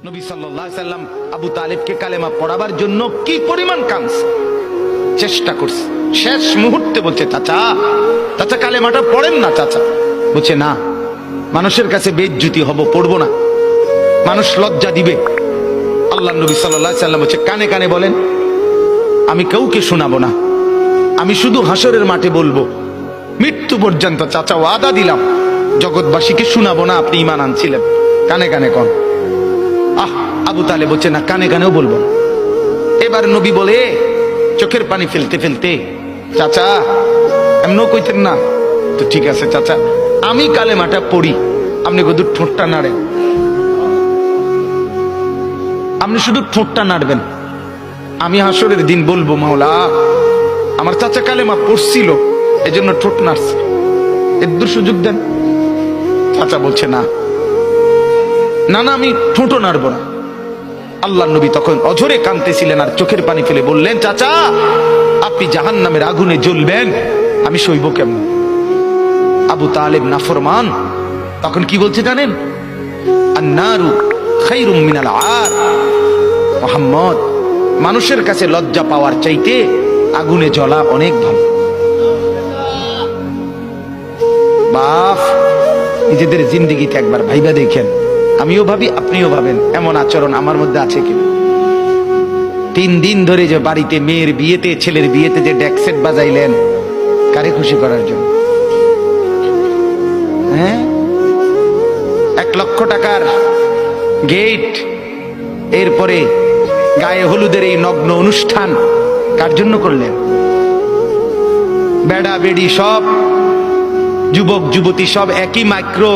নবী সাল্লাল্লাহু আলাইহি সাল্লাম আবু তালিবকে কালেমা পড়াবার জন্য কি পরিমাণ কাঁদছে, চেষ্টা করছে। শেষ মুহূর্তে বলছে, চাচা চাচা কালেমাটা পড়েন না চাচা। বলছে না, মানুষের কাছে বেইজ্জতি হব, পড়বো না, মানুষ লজ্জা দিবে। আল্লাহ নবী সাল্লাল্লাহু আলাইহি সাল্লাম বলছে, কানে কানে বলেন, আমি কাউকে শোনাবো না, আমি শুধু হাসরের মাঠে বলবো, মৃত্যু পর্যন্ত চাচা ওয়াদা দিলাম জগৎবাসীকে শোনাবো না আপনি ঈমান আনছিলেন, কানে কানে কন। আবু তালেব বলছে না, কানে কানেও বলবো না। এবার নবী বলে চোখের পানি ফেলতে ফেলতে, চাচা এমনও কইতেন না তো, ঠিক আছে চাচা আমি কালেমাটা পড়ি, আপনি শুধু ঠোঁটটা নাড়েন, আপনি শুধু ঠোঁটটা নাড়বেন, আমি হাসরের দিন বলবো মাওলা আমার চাচা কালেমা পড়ছিল এজন্য ঠোঁট নাড়ছে, এর সুযোগ দেন। চাচা বলছে না না না, আমি ঠোঁটও নাড়বো না। আল্লাহ নবী তখন অঝরে কাঁদতেছিলেন আর চোখের পানি ফেলে বললেন, চাচা আপনি জাহান্নামের আগুনে জ্বলবেন, আমি সইব কেমন? আবু তালেব নাফরমান তখন কি বলছে জানেন? আন্নারু খায়রুম মিনাল আর। মুহাম্মদ, মানুষের কাছে লজ্জা পাওয়ার চাইতে আগুনে জ্বলা অনেক ভালো। বাপ, নিজেদের জিন্দেগিতে একবার ভাইবা দেখেন, আমিও ভাবি আপনিও ভাবেন এমন আচরণ আমার মধ্যে আছে কিনা। 3 দিন ধরে যে বাড়িতে মেয়ের বিয়েতে ছেলের বিয়েতে যে ডেক সেট বাজাইলেন, কারে খুশি করার জন্য? হ্যাঁ, 1 লক্ষ টাকার গেট, এরপরে গায়ে হলুদের এই নগ্ন অনুষ্ঠান কার জন্য করলেন? বেড়া বেড়ি সব যুবক যুবতী সব একই মাইক্রো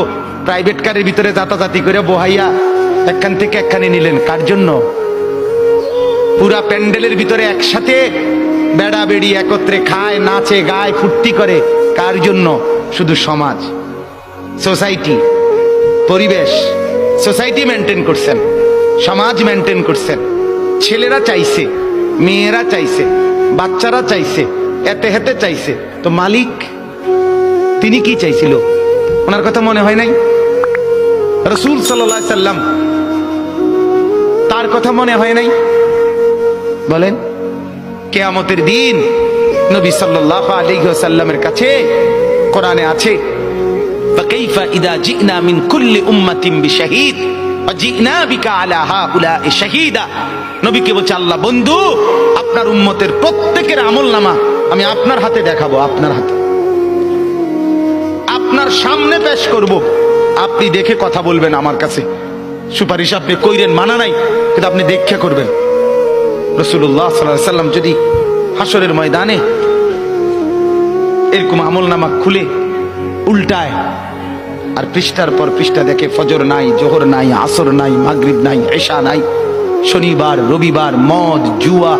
প্রাইভেট কারের ভিতরে যাতাযাতি করে বহাইয়া একখান থেকে একখানে নিলেন, কার জন্য? পুরা প্যান্ডেলের ভিতরে একসাথে বেড়া বেড়ি একত্রে খায়, নাচে, গায়, ফুর্তি করে, কার জন্য? শুধু সমাজ, সোসাইটি, পরিবেশ, সোসাইটি মেনটেন করছেন, সমাজ মেনটেন করছেন। ছেলেরা চাইছে, মেয়েরা চাইছে, বাচ্চারা চাইছে, এতে হেতে চাইছে, তো মালিক তিনি কি চাইছিল? ওনার কথা মনে হয় নাই? রাসূল সাল্লাল্লাহু আলাইহি সাল্লাম তার কথা মনে হয় নাই? বলেন, কিয়ামতের দিন নবী সাল্লাল্লাহু আলাইহি ওয়াসাল্লামের কাছে কোরআনে আছে, ফাকাইফা ইযা জিনা মিন কুল্লি উম্মাতিন বিশাহীদ ওয়া জিনা বিকা আলা হাউলা'i শাহীদা। নবীকে বলছে আল্লাহ, বন্ধু আপনার উম্মতের প্রত্যেকের আমলনামা আমি আপনার হাতে দেখাবো, আপনার হাতে, আপনার সামনে পেশ করব, আপনি দেখে কথা বলবেন আমার কাছে, সুপারিশ আপনি কইরেন, মানা নাই, কিন্তু আপনি দেখে করবেন। রাসূলুল্লাহ সাল্লাল্লাহু আলাইহি সাল্লাম যদি হাসরের ময়দানে এরকম আমলনামা খুলে উল্টায় আর পৃষ্ঠার পর পৃষ্ঠা দেখে ফজর নাই, জোহর নাই, আসর নাই, মাগরিব নাই, ইশা নাই, শনিবার রবিবার, মদ জুয়া,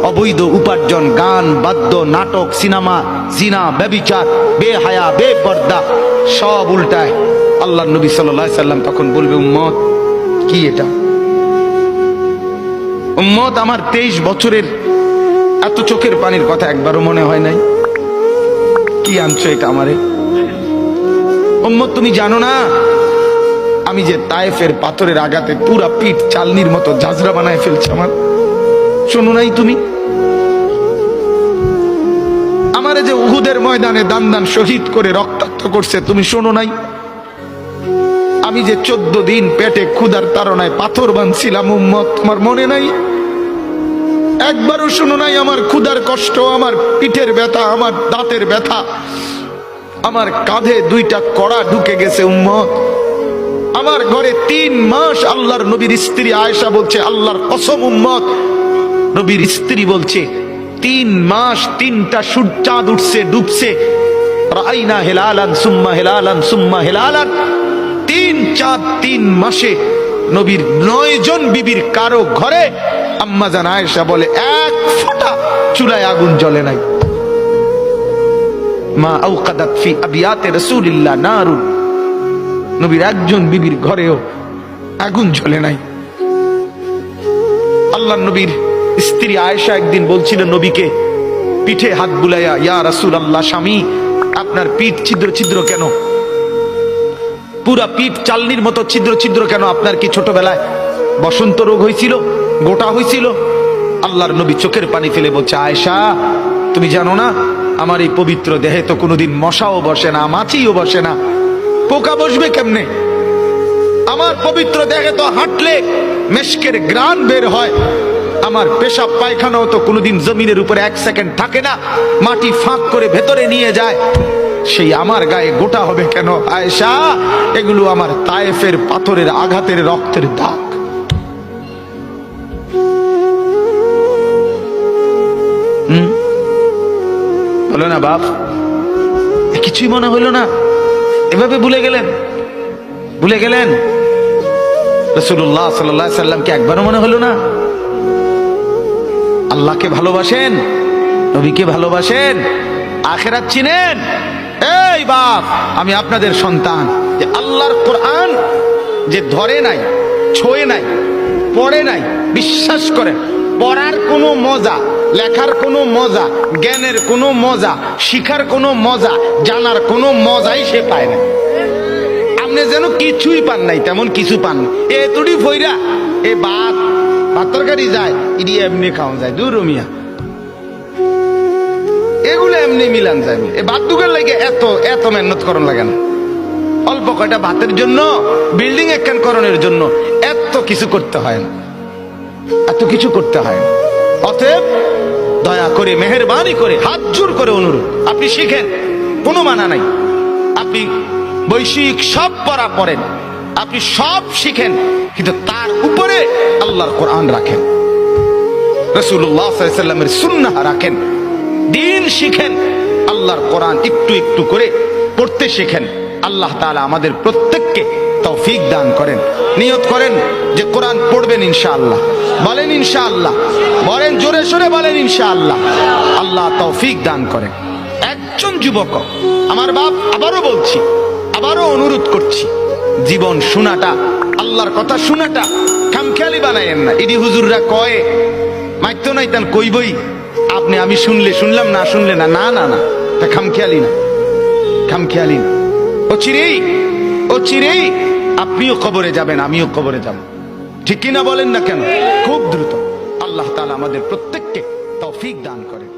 অবৈধ উপার্জন, গান বাদ্য, নাটক, সিনেমা, জিনা, ব্যভিচার, বেহায়া, বেপর্দা সব উল্টায়। আল্লাহর নবী সাল্লাল্লাহু আলাইহি সাল্লাম তখন বলবে, উম্মত কি এটা? উম্মত, আমার 23 বছরের এত চোখের পানির কথা একবারও মনে হয় নাই? কি আনছো এটা আমারে? উম্মত, তুমি জানো না আমি যে তায়েফের পাথরের আঘাতে পুরা পিঠ চালনির মতো ঝাঁঝরা বানায় ফেলছে আমার? শোনো নাই তুমি? আমারে যে উহুদের ময়দানে দান দান শহীদ করে রক্তাক্ত করছে, তুমি শোনো নাই? আমি যে 14 দিন পেটে ক্ষুধার তাড়নায় পাথর বাঁধছিলাম, উম্মত তোমার মনে নাই? একবারও শোনো নাই আমার ক্ষুধার কষ্ট, আমার পিঠের ব্যথা, আমার দাঁতের ব্যথা, আমার কাঁধে 2টা কড়া ঢুকে গেছে? উম্মত, আমার ঘরে 3 মাস আল্লাহর নবীর স্ত্রী আয়েশা বলছে, আল্লাহর কসম উম্মত, নবীর স্ত্রী বলছে 3 মাস 3টা চাঁদ উঠছে ডুবছে, রাইনা হিলালান সুম্মা হিলালান সুম্মা হিলালান, 3 চাঁদ 3 মাসে নবীর 9 জন বিবির কারো ঘরে আম্মা জান আয়েশা বলে 1 ফোঁটা চুলায় আগুন জ্বলে নাই। মা আওকাদাত ফি আবিয়াতে রাসূলিল্লাহ নারুন, নবীর একজন বিবির ঘরেও আগুন জ্বলে নাই। আল্লাহর নবীর স্ত্রী আয়েশা একদিন বলছিল নবীকে, পিঠে হাত বুলাইয়া, ইয়া রাসূলুল্লাহ, স্বামী আপনার পিঠ ছিদ্র ছিদ্র কেন? পুরা পিঠ চালনির মতো ছিদ্র ছিদ্র কেন? আপনার কি ছোটবেলায় বসন্ত রোগ হয়েছিল, গোটা হয়েছিল। আল্লাহর নবী চোখের পানি ফেলে বলছে, আয়েশা তুমি জানো না আমার এই পবিত্র দেহে তো কোনোদিন মশাও বসে না, মাছিও বসে না, পোকা বসবে কেমনে? আমার পবিত্র দেহে তো হাঁটলে মেশকের গ্রান বের হয়, আমার পেশাব পায়খানাও তো কোনোদিন জমিনের উপরে 1 সেকেন্ড থাকে না, মাটি ফাঁক করে ভেতরে নিয়ে যায়, সেই আমার গায়ে গোটা হবে কেন? আয়েশা এগুলো আমার তায়েফের পাথরের আঘাতের রক্তের দাগ। বলো না বাপ, কিছুই মনে হইল না? এভাবে ভুলে গেলেন, ভুলে গেলেন? রাসূলুল্লাহ সাল্লাল্লাহু আলাইহি সাল্লামকে একবারও মনে হলো না? আল্লাহকে ভালোবাসেন, নবীকে ভালোবাসেন, আখিরাত চিনেন? এই বাপ, আমি আপনাদের সন্তান, যে আল্লাহর কোরআন যে ধরে নাই, ছোঁয়ে নাই, পড়ে নাই, বিশ্বাস করেন পড়ার কোনো মজা, লেখার কোনো মজা, জ্ঞানের কোনো মজা, শিখার কোনো মজা, জানার কোনো মজাই সে পায় না। আপনি যেন কিছুই পান নাই, তেমন কিছু পান না। এতটি ফইরা এ ভাত তরকারি যায়, ইডি এমনি খাওয়া যায়, দূর মিয়া, এগুলো এমনি মিলান যায়। এ ভাত দুগার লাগে এত মেহনত করন লাগে না। অল্প কয়টা ভাতের জন্য, বিল্ডিং একখান করণের জন্য এত কিছু করতে হয় না, এত কিছু করতে হয় না। অতএব দয়া করে, মেহেরবানি করে, হাত জোর করে অনুরোধ, আপনি শিখেন, কোনো মানা নাই। আপনি বৈষয়িক সব পড়া পড়েন, আপনি সব শিখেন, কিন্তু তার উপরে আল্লাহর কোরআন রাখেন, রাসূলুল্লাহ সাল্লাল্লাহু আলাইহি সাল্লামের সুন্নাহ রাখেন, দিন শিখেন, আল্লাহর কোরআন একটু একটু করে পড়তে শিখেন। আল্লাহ তাআলা আমাদের প্রত্যেককে তৌফিক দান করেন। নিয়ত করেন যে কোরআন পড়বেন ইনশাআল্লাহ। বলেন ইনশাআল্লাহ, বলেন জোরে সোরে বলেন ইনশাআল্লাহ। আল্লাহ তৌফিক দান করেন। একজন যুবক, আমার বাপ, আবারও বলছি, আবারও অনুরোধ করছি, জীবন শোনাটা, আল্লাহর কথা শোনাটা খামখেয়ালি বানায়েন না। ইডি হুজুররা কয় মাইতো নাই তান কইবই, আপনি আমি শুনলে শুনলাম, না শুনলে না, না না না, তা খামখেয়ালি না, খামখেয়ালি না। ও চিরেই আপনিও কবরে যাবেন, আমিও কবরে যাব, ঠিক কিনা বলেন না কেন? খুব দ্রুত। আল্লাহ তাআলা আমাদের প্রত্যেককে তৌফিক দান করেন।